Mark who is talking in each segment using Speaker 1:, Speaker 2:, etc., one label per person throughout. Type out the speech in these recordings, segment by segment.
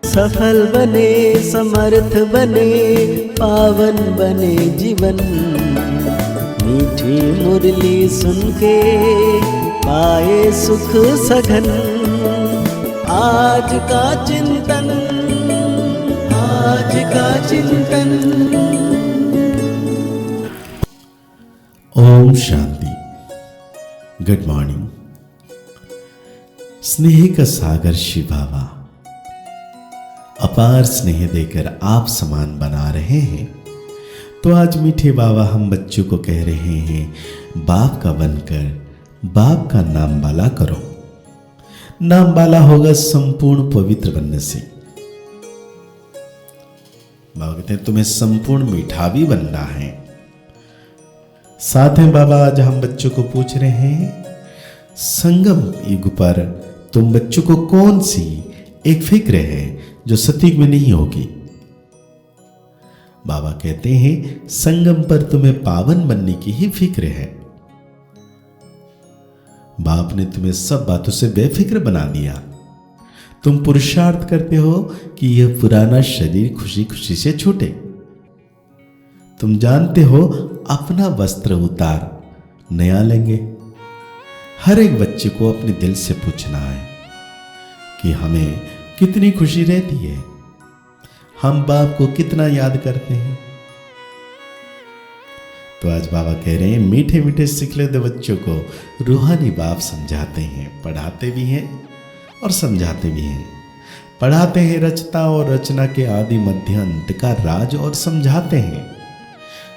Speaker 1: सफल बने, समर्थ बने, पावन बने जीवन। मीठी मुरली सुन के पाए सुख सघन। आज का चिंतन, आज का चिंतन।
Speaker 2: ओम शांति। Good morning. स्नेह का सागर शिव बाबा अपार स्नेह देकर आप समान बना रहे हैं। तो आज मीठे बाबा हम बच्चों को कह रहे हैं, बाप का बनकर बाप का नाम वाला करो। नाम वाला होगा संपूर्ण पवित्र बनने से। बाबा कहते हैं तुम्हें संपूर्ण मीठा भी बनना है। साथ में बाबा आज हम बच्चों को पूछ रहे हैं, संगम युग पर तुम बच्चों को कौन सी एक फिक्र है जो सतयुग में नहीं होगी। बाबा कहते हैं संगम पर तुम्हें पावन बनने की ही फिक्र है। बाप ने तुम्हें सब बातों से बेफिक्र बना दिया। तुम पुरुषार्थ करते हो कि यह पुराना शरीर खुशी खुशी से छूटे। तुम जानते हो अपना वस्त्र उतार नया लेंगे। हर एक बच्चे को अपने दिल से पूछना है कि हमें कितनी खुशी रहती है, हम बाप को कितना याद करते हैं। तो आज बाबा कह रहे हैं मीठे मीठे सिखलेते बच्चों को रूहानी बाप समझाते हैं, पढ़ाते भी हैं और समझाते भी हैं। पढ़ाते हैं रचता और रचना के आदि मध्य अंत का राज और समझाते हैं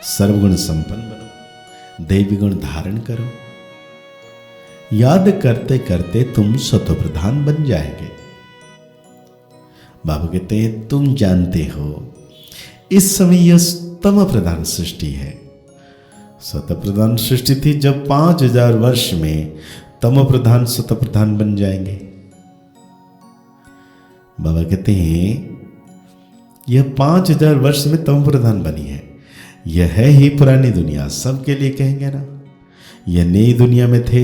Speaker 2: सर्वगुण संपन्न बनो, दैवी गुण धारण करो। याद करते करते तुम स्वतः प्रधान बन जाएंगे। बाबा कहते हैं तुम जानते हो इस समय यह तम प्रधान सृष्टि है। स्वतः प्रधान सृष्टि थी जब 5000 वर्ष में तम प्रधान स्वतः प्रधान बन जाएंगे। बाबा कहते हैं यह 5000 वर्ष में तम प्रधान बनी है। यह है ही पुरानी दुनिया, सबके लिए कहेंगे ना। यह नई दुनिया में थे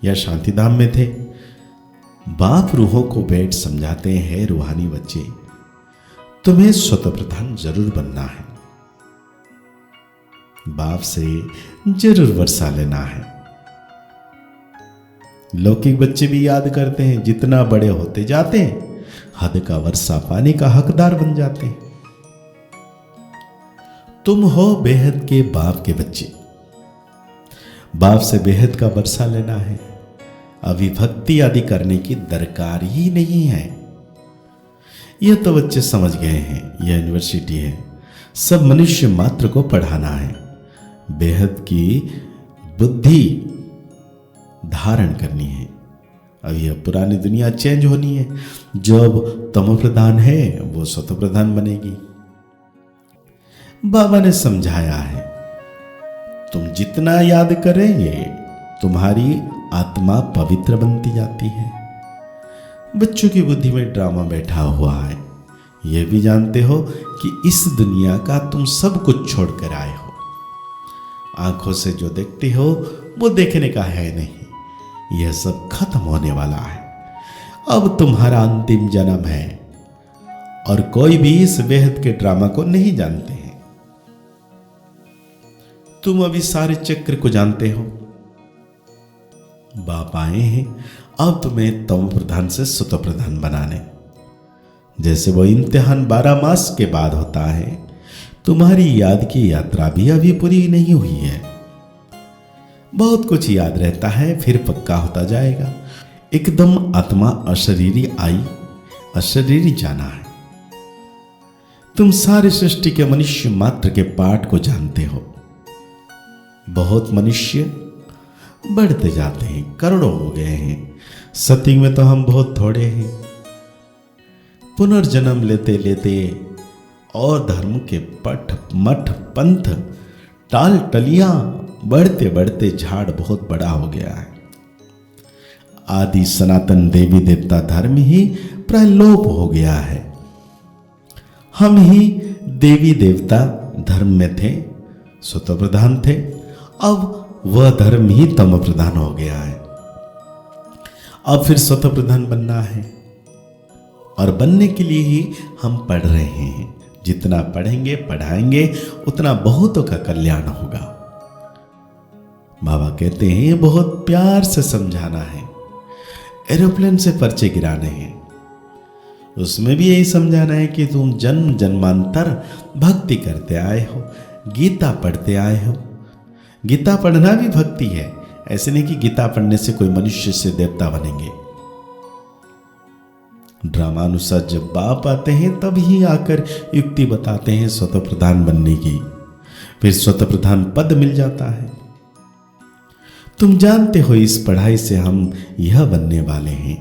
Speaker 2: या शांतिधाम में थे। बाप रूहों को बैठ समझाते हैं, रूहानी बच्चे तुम्हें स्वतः प्रधान जरूर बनना है। बाप से जरूर वर्षा लेना है। लौकिक बच्चे भी याद करते हैं, जितना बड़े होते जाते हैं हद का वर्षा पाने का हकदार बन जाते हैं। तुम हो बेहद के बाप के बच्चे। बाप से बेहद का वर्षा लेना है। अभी भक्ति आदि करने की दरकार ही नहीं है। यह तो बच्चे समझ गए हैं, यह यूनिवर्सिटी है, सब मनुष्य मात्र को पढ़ाना है। बेहद की बुद्धि धारण करनी है। अब यह पुरानी दुनिया चेंज होनी है। जो अब तमो प्रधान है वो स्वतः प्रधान बनेगी। बाबा ने समझाया है तुम जितना याद करेंगे तुम्हारी आत्मा पवित्र बनती जाती है। बच्चों की बुद्धि में ड्रामा बैठा हुआ है। यह भी जानते हो कि इस दुनिया का तुम सब कुछ छोड़कर आए हो। आंखों से जो देखते हो वो देखने का है नहीं, यह सब खत्म होने वाला है। अब तुम्हारा अंतिम जन्म है और कोई भी इस बेहद के ड्रामा को नहीं जानते हैं। तुम अभी सारे चक्र को जानते हो। बाप आए हैं अब तुम्हें तम प्रधान से स्वतः प्रधान बनाने। जैसे वो इम्तिहान 12 मास के बाद होता है, तुम्हारी याद की यात्रा भी अभी पूरी नहीं हुई है। बहुत कुछ याद रहता है, फिर पक्का होता जाएगा। एकदम आत्मा अशरीरी आई, अशरीरी जाना है। तुम सारे सृष्टि के मनुष्य मात्र के पाठ को जानते हो। बहुत मनुष्य बढ़ते जाते हैं, करोड़ों हो गए हैं। सतयुग में तो हम बहुत थोड़े हैं। पुनर्जन्म लेते लेते और धर्म के पठ मठ पंथ टाल टलियां बढ़ते बढ़ते झाड़ बहुत बड़ा हो गया है। आदि सनातन देवी देवता धर्म ही प्रलोप हो गया है। हम ही देवी देवता धर्म में थे, स्वतः प्रधान थे। अब वह धर्म ही तम प्रधान हो गया है। अब फिर स्वतः प्रधान बनना है। और बनने के लिए ही हम पढ़ रहे हैं। जितना पढ़ेंगे पढ़ाएंगे उतना बहुतों का कल्याण होगा। बाबा कहते हैं ये बहुत प्यार से समझाना है। एरोप्लेन से पर्चे गिराने हैं, उसमें भी यही समझाना है कि तुम जन्म जन्मांतर भक्ति करते आए हो, गीता पढ़ते आए हो। गीता पढ़ना भी भक्ति है। ऐसे नहीं कि गीता पढ़ने से कोई मनुष्य से देवता बनेंगे। ड्रामानुसार जब बाप आते हैं तब ही आकर युक्ति बताते हैं स्वतः प्रधान बनने की, फिर स्वतः प्रधान पद मिल जाता है। तुम जानते हो इस पढ़ाई से हम यह बनने वाले हैं।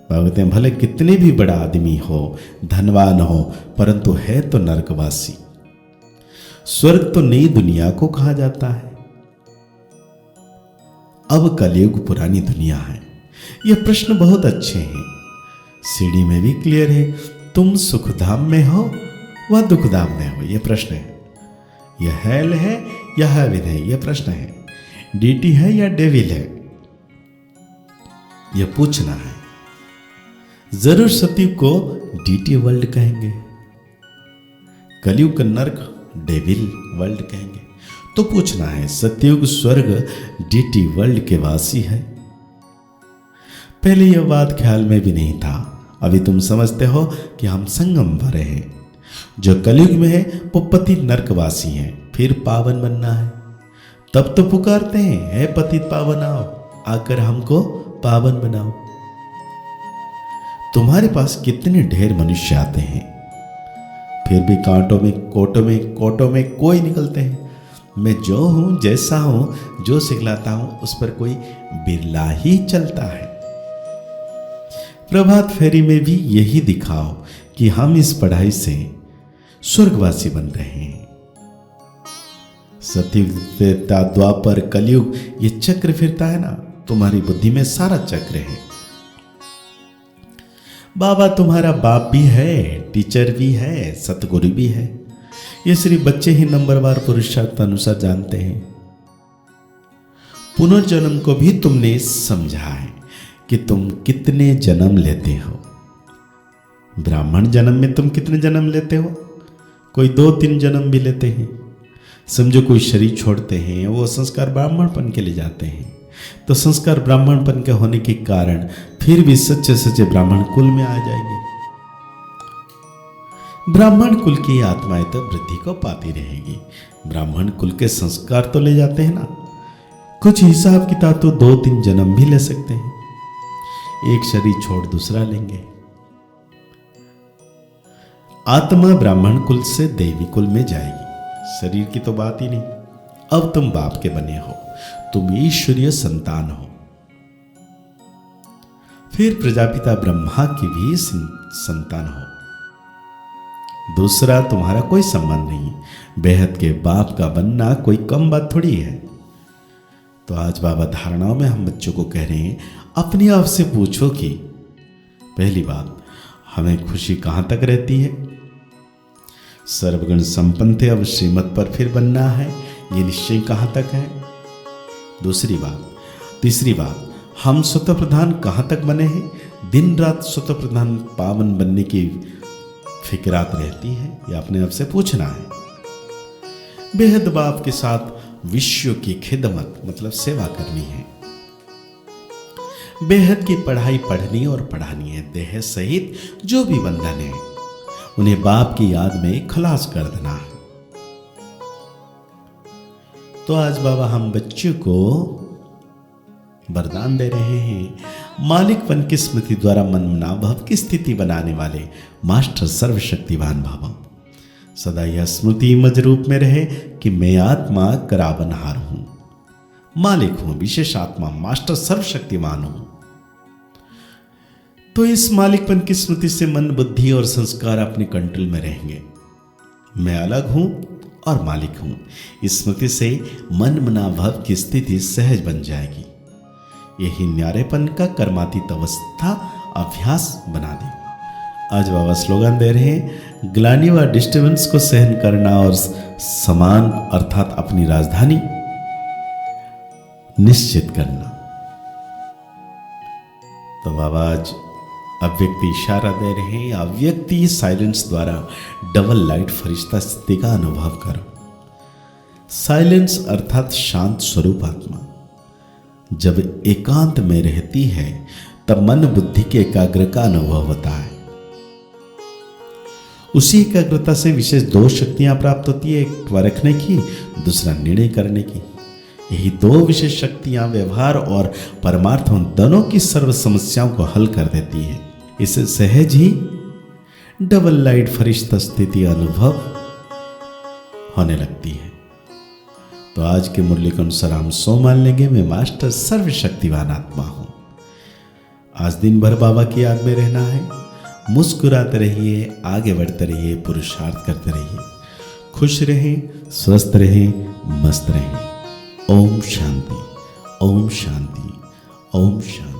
Speaker 2: कहते हैं भले कितने भी बड़ा आदमी हो, धनवान हो, परंतु है तो नरकवासी। स्वर्ग तो नई दुनिया को कहा जाता है। अब कलयुग पुरानी दुनिया है। यह प्रश्न बहुत अच्छे हैं। सीढ़ी में भी क्लियर है। तुम सुखधाम में हो व दुखधाम में हो, यह प्रश्न है। यह हेल है या हेवन है, यह प्रश्न है। डीटी है या डेविल है, यह पूछना है। जरूर सतयुग को डीटी वर्ल्ड कहेंगे, कलयुग का नरक डेविल वर्ल्ड कहेंगे। तो पूछना है सतयुग स्वर्ग डीटी वर्ल्ड के वासी है। पहले यह बात ख्याल में भी नहीं था। अभी तुम समझते हो कि हम संगम भरे हैं। जो कलयुग में है वो पतित नरकवासी हैं, फिर पावन बनना है। तब तो पुकारते हैं, हे पतित पावन आओ, आकर हमको पावन बनाओ। तुम्हारे पास कितने ढेर मनुष्य आते हैं, फिर भी कांटों में कोटों में कोई निकलते हैं। मैं जो हूं, जैसा हूं, जो सिखलाता हूं, उस पर कोई बिरला ही चलता है। प्रभात फेरी में भी यही दिखाओ कि हम इस पढ़ाई से स्वर्गवासी बन रहे हैं। सतयुग, त्रेता, द्वापर, कलयुग, ये चक्र फिरता है ना, तुम्हारी बुद्धि में सारा चक्र है। बाबा तुम्हारा बाप भी है, टीचर भी है, सतगुरु भी है। ये सिर्फ बच्चे ही नंबरवार पुरुषार्थ अनुसार जानते हैं। पुनर्जन्म को भी तुमने समझा है कि तुम कितने जन्म लेते हो। ब्राह्मण जन्म में तुम कितने जन्म लेते हो? कोई 2-3 जन्म भी लेते हैं। समझो कोई शरीर छोड़ते हैं, वो संस्कार ब्राह्मणपन के लिए जाते हैं। तो संस्कार ब्राह्मणपन के होने के कारण फिर भी सच्चे सच्चे ब्राह्मण कुल में आ जाएंगे। ब्राह्मण कुल की आत्माएं तो वृद्धि को पाती रहेगी। ब्राह्मण कुल के संस्कार तो ले जाते हैं ना। कुछ हिसाब किताब तो 2-3 जन्म भी ले सकते हैं। एक शरीर छोड़ दूसरा लेंगे। आत्मा ब्राह्मण कुल से देवी कुल में जाएगी। शरीर की तो बात ही नहीं। अब तुम बाप के बने हो, तुम ईश्वरीय संतान हो। फिर प्रजापिता ब्रह्मा की भी संतान हो। दूसरा तुम्हारा कोई संबंध नहीं। बेहद के बाप का बनना कोई कम बात थोड़ी है। तो आज बाबा धारणाओं में हम बच्चों को कह रहे हैं, अपने आप से पूछो कि पहली बात, हमें खुशी कहां तक रहती है? सर्वगुण संपन्न थे, अब श्रीमत पर फिर बनना है, ये निश्चय कहां तक है? दूसरी बात, तीसरी बात, हम स्वतः प्रधान कहां तक बने हैं? दिन रात स्वतः प्रधान पावन बनने की फिक्रात रहती है, यह अपने आप से पूछना है। बेहद बाप के साथ विश्व की खिदमत मतलब सेवा करनी है। बेहद की पढ़ाई पढ़नी और पढ़ानी है। देह सहित जो भी बंधन है उन्हें बाप की याद में खलास कर देना है। तो आज बाबा हम बच्चों को वरदान दे रहे हैं। मालिकपन की स्मृति द्वारा मनमना भव की स्थिति बनाने वाले मास्टर सर्वशक्तिवान बाबा, सदा यह स्मृति मज रूप में रहे कि मैं आत्मा करावनहार हूं, मालिक हूं, विशेष आत्मा, मास्टर सर्वशक्तिमान हूं। तो इस मालिकपन की स्मृति से मन, बुद्धि और संस्कार अपने कंट्रोल में रहेंगे। मैं अलग हूं और मालिक हूं। इस स्मृति से मन मना भव की स्थिति सहज बन जाएगी। यही न्यारेपन का कर्मातीत अवस्था अभ्यास बना देगा। आज बाबा स्लोगन दे रहे हैं, ग्लानि व डिस्टर्बेंस को सहन करना और समान अर्थात अपनी राजधानी निश्चित करना। तो बाबा आज अव्यक्ति इशारा दे रहे हैं, अव्यक्ति साइलेंस द्वारा डबल लाइट फरिश्ता स्थिति का अनुभव करो। साइलेंस अर्थात शांत स्वरूप आत्मा जब एकांत में रहती है तब मन बुद्धि के एकाग्र का अनुभव होता है। उसी एकाग्रता से विशेष दो शक्तियां प्राप्त होती है, एक परखने की, दूसरा निर्णय करने की। यही दो विशेष शक्तियां व्यवहार और परमार्थ उन दोनों की सर्व समस्याओं को हल कर देती है। इससे सहज ही डबल लाइट फरिश्ता स्थिति अनुभव होने लगती है। तो आज के मुरली के अनुसार हम सो मान लेंगे, मैं मास्टर सर्वशक्तिवान आत्मा हूं। आज दिन भर बाबा की याद में रहना है। मुस्कुराते रहिए, आगे बढ़ते रहिए, पुरुषार्थ करते रहिए, खुश रहें, स्वस्थ रहें, मस्त रहें। ओम शांति, ओम शांति, ओम शांति।